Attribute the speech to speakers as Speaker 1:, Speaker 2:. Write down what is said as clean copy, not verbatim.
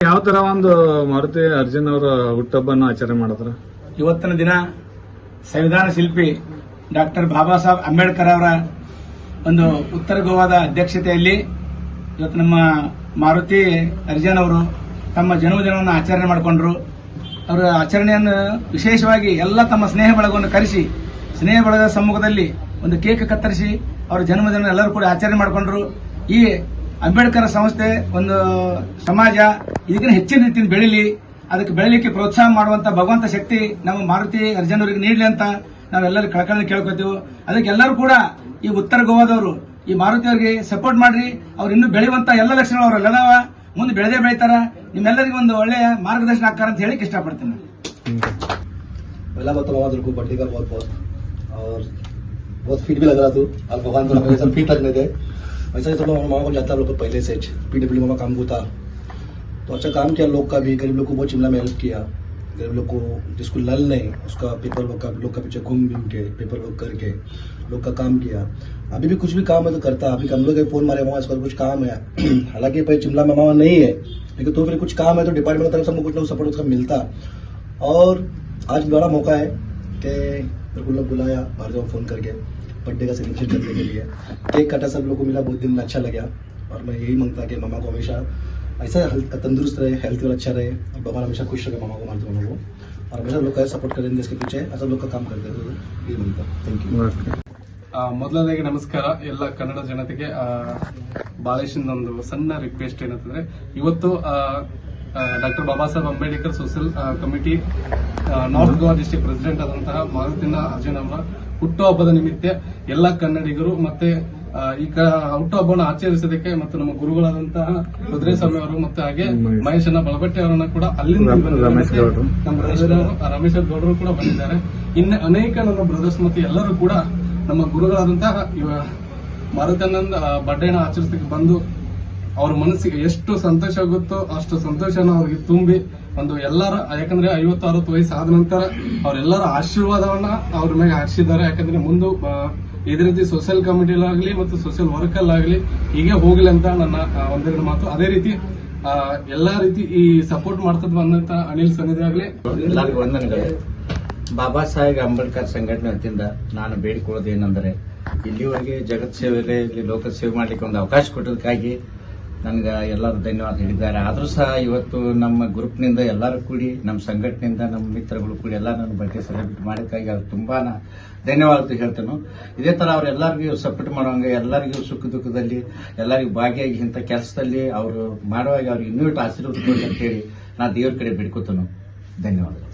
Speaker 1: ಯಾವ ತರ ಒಂದು ಮಾರುತಿ ಅರ್ಜುನ್ ಅವರ ಹುಟ್ಟುಹಬ್ಬನ ಆಚರಣೆ ಮಾಡಿದ್ರ?
Speaker 2: ಇವತ್ತಿನ ದಿನ ಸಂವಿಧಾನ ಶಿಲ್ಪಿ ಡಾಕ್ಟರ್ ಬಾಬಾ ಸಾಹೇಬ್ ಅಂಬೇಡ್ಕರ್ ಅವರ ಒಂದು ಉತ್ತರ ಗೋವಾದ ಅಧ್ಯಕ್ಷತೆಯಲ್ಲಿ ಇವತ್ತು ನಮ್ಮ ಮಾರುತಿ ಅರ್ಜುನ್ ಅವರು ತಮ್ಮ ಜನ್ಮದಿನವನ್ನು ಆಚರಣೆ ಮಾಡಿಕೊಂಡ್ರು. ಅವರ ಆಚರಣೆಯನ್ನು ವಿಶೇಷವಾಗಿ ಎಲ್ಲ ತಮ್ಮ ಸ್ನೇಹ ಬಳಗವನ್ನು ಕರೆಸಿ ಸ್ನೇಹ ಬಳಗದ ಸಮ್ಮುಖದಲ್ಲಿ ಒಂದು ಕೇಕ್ ಕತ್ತರಿಸಿ ಅವರ ಜನ್ಮದಿನ ಎಲ್ಲರೂ ಕೂಡ ಆಚರಣೆ ಮಾಡಿಕೊಂಡ್ರು. ಈ ಅಂಬೇಡ್ಕರ್ ಸಂಸ್ಥೆ ಒಂದು ಸಮಾಜ ಇದಕ್ಕಿಂತ ಹೆಚ್ಚಿನ ರೀತಿಯಿಂದ ಬೆಳೀಲಿ, ಅದಕ್ಕೆ ಬೆಳೀಲಿಕ್ಕೆ ಪ್ರೋತ್ಸಾಹ ಮಾಡುವಂತ ಭಗವಂತ ಶಕ್ತಿ ನಮ್ಮ ಮಾರುತಿ ಅರ್ಜುನ್ ಅವರಿಗೆ ನೀಡಲಿ ಅಂತ ನಾವೆಲ್ಲರೂ ಕಳಕಳಿ ಕೇಳ್ಕೊತೀವಿ. ಅದಕ್ಕೆ ಎಲ್ಲರೂ ಕೂಡ ಈ ಉತ್ತರ ಗೋವಾದವರು ಈ ಮಾರುತಿ ಅವರಿಗೆ ಸಪೋರ್ಟ್ ಮಾಡ್ರಿ. ಅವ್ರು ಇನ್ನೂ ಬೆಳೆಯುವಂತ ಎಲ್ಲ ಲಕ್ಷಣಗಳು ಅವರೆಲ್ಲದಾವ, ಮುಂದೆ ಬೆಳೆದೇ ಬೆಳೀತಾರ. ನಿಮ್ಮೆಲ್ಲರಿಗೂ ಒಂದು ಒಳ್ಳೆಯ ಮಾರ್ಗದರ್ಶನ ಆಗ್ತಾರ ಅಂತ ಹೇಳಿ ಇಷ್ಟಪಡ್ತೀನಿ.
Speaker 3: पहला बात तो मामा दिल को बर्थडे का बहुत बहुत और बहुत फिट भी लग रहा था और भगवान को हमेशा फिट रखने दे। वैसे ही सब लोग मामा को जाता है लोग पहले से पीडब्ल्यू मामा काम को था तो अच्छा काम किया लोग का भी, गरीब लोग को बहुत शिमला में हेल्प किया। गरीब लोग को जिसको नल नहीं उसका पेपर वर्क का लोग का पीछे घूम के पेपर वर्क करके लोग का काम किया। अभी भी कुछ भी काम है तो करता। अभी हम लोग फोन मारे मामा इसका कुछ काम है, हालांकि भाई शिमला में मामा नहीं है लेकिन तो फिर कुछ काम है तो डिपार्टमेंट की तरफ से हमको कुछ ना सपोर्ट उसका मिलता। और आज बड़ा मौका है कि मेरे को लोग बुलाया बाहर जाओ फोन करके बर्थडे का सेलिब्रेशन करने के लिए। केक काटा सब लोग को मिला, बहुत दिन में अच्छा लगा। और मैं यही मांगता कि मामा को हमेशा ऐसा तंदुरुस्त रहे, हेल्थ भी अच्छा रहे और भगवान हमेशा खुश रहे मामा को, मानते मामा को, और हमेशा लोग का सपोर्ट करेंगे इसके पीछे ऐसा लोग का काम करते हैं। यही मांगता। Thank you.
Speaker 4: ಮೊದಲನೇದಾಗಿ ನಮಸ್ಕಾರ ಎಲ್ಲ ಕನ್ನಡ ಜನತೆಗೆ. ಬಾಲೇಶನ್ ಒಂದು ಸಣ್ಣ ರಿಕ್ವೆಸ್ಟ್ ಏನಂತಂದ್ರೆ, ಇವತ್ತು doctor Baba Saheb Ambedkar social committee north Goa district president ಆದಂತಹ ಮಾರುತಿ ಅರ್ಜುನ್ ಅವರ ಹುಟ್ಟುಹಬ್ಬದ ನಿಮಿತ್ತ ಎಲ್ಲ ಕನ್ನಡಿಗರು ಮತ್ತೆ ಈ ಹುಟ್ಟುಹಬ್ಬವನ್ನು ಆಚರಿಸೋದಕ್ಕೆ ಮತ್ತು ನಮ್ಮ ಗುರುಗಳಾದಂತಹ ರುದ್ರೇಸ್ವಾಮಿ ಅವರು ಮತ್ತೆ ಹಾಗೆ ಮಹೇಶನ ಬಳಬಟ್ಟೆ ಅವರನ್ನ ಕೂಡ ಅಲ್ಲಿಂದ ನಮ್ಮ ರಮೇಶ್ ಗೌಡರು ಕೂಡ ಬಂದಿದ್ದಾರೆ. ಇನ್ನು ಅನೇಕ ನಮ್ಮ ಬ್ರದರ್ಸ್ ಮತ್ತೆ ಎಲ್ಲರೂ ಕೂಡ ನಮ್ಮ ಗುರುಗಳಾದಂತಹ ಮಾರುತನಂದ ಬರ್ಡೇನ ಆಚರಿಸಲಿಕ್ಕೆ ಬಂದು ಅವ್ರ ಮನಸ್ಸಿಗೆ ಎಷ್ಟು ಸಂತೋಷ ಆಗುತ್ತೋ ಅಷ್ಟು ಸಂತೋಷನ ಅವ್ರಿಗೆ ತುಂಬಿ ಒಂದು ಎಲ್ಲರ, ಯಾಕಂದ್ರೆ 50-60 ವಯಸ್ಸು ಆದ ನಂತರ ಅವರೆಲ್ಲರ ಆಶೀರ್ವಾದವನ್ನ ಅವ್ರ ಮೇಲೆ ಹಾರಿಸಿದ್ದಾರೆ. ಯಾಕಂದ್ರೆ ಮುಂದೆ ಇದೇ ರೀತಿ ಸೋಷಿಯಲ್ ಕಮಿಟಿಲಾಗ್ಲಿ ಮತ್ತು ಸೋಷಿಯಲ್ ವರ್ಕ್ ಅಲ್ಲಾಗ್ಲಿ ಹೀಗೆ ಹೋಗ್ಲಿ ಅಂತ ನನ್ನ ಒಂದೆರಡು ಮಾತು. ಅದೇ ರೀತಿ ಎಲ್ಲಾ ರೀತಿ ಈ ಸಪೋರ್ಟ್ ಮಾಡ್ತದ ಬಂದಂತ ಅನಿಲ್ ಸನ್ನಿಧಿ ಆಗ್ಲಿ
Speaker 5: ಎಲ್ಲರಿಗೂ ವಂದನೆಗಳು. ಬಾಬಾ ಸಾಹೇಬ್ ಅಂಬೇಡ್ಕರ್ ಸಂಘಟನೆ ವತಿಯಿಂದ ನಾನು ಬೇಡಿಕೊಳ್ಳೋದು ಏನಂದರೆ, ಇಲ್ಲಿವರೆಗೆ ಜಗತ್ ಸೇವೆಯಲ್ಲಿ ಇಲ್ಲಿ ಲೋಕ ಸೇವೆ ಮಾಡಲಿಕ್ಕೆ ಒಂದು ಅವಕಾಶ ಕೊಟ್ಟದಕ್ಕಾಗಿ ನನಗೆ ಎಲ್ಲರೂ ಧನ್ಯವಾದ ಹೇಳಿದ್ದಾರೆ. ಆದರೂ ಸಹ ಇವತ್ತು ನಮ್ಮ ಗ್ರೂಪ್ನಿಂದ ಎಲ್ಲರೂ ಕೂಡಿ, ನಮ್ಮ ಸಂಘಟನೆಯಿಂದ ನಮ್ಮ ಮಿತ್ರಗಳು ಕೂಡಿ ಎಲ್ಲ ನನ್ನ ಬರ್ಡೇ ಸೆಲೆಬ್ರೇಟ್ ಮಾಡೋಕ್ಕಾಗಿ ಅವ್ರು ತುಂಬಾ ಧನ್ಯವಾದ ಹೇಳ್ತೇನೆ. ಇದೇ ತರ ಅವ್ರೆಲ್ಲರಿಗೂ ಸಪೋರ್ಟ್ ಮಾಡುವಂಗೆ, ಎಲ್ಲರಿಗೂ ಸುಖ ದುಃಖದಲ್ಲಿ ಎಲ್ಲರಿಗೂ ಭಾಗಿಯಾಗಿ ಇಂಥ ಕೆಲಸದಲ್ಲಿ ಅವರು ಮಾಡುವಾಗ ಅವ್ರಿಗೆ ಇನ್ನೂ ಆಶೀರ್ವಾದ ಕೊಡಿ ಅಂತ ಹೇಳಿ ನಾನು ದೇವ್ರ ಕಡೆ ಬೇಡ್ಕೊತೇನೆ. ಧನ್ಯವಾದಗಳು.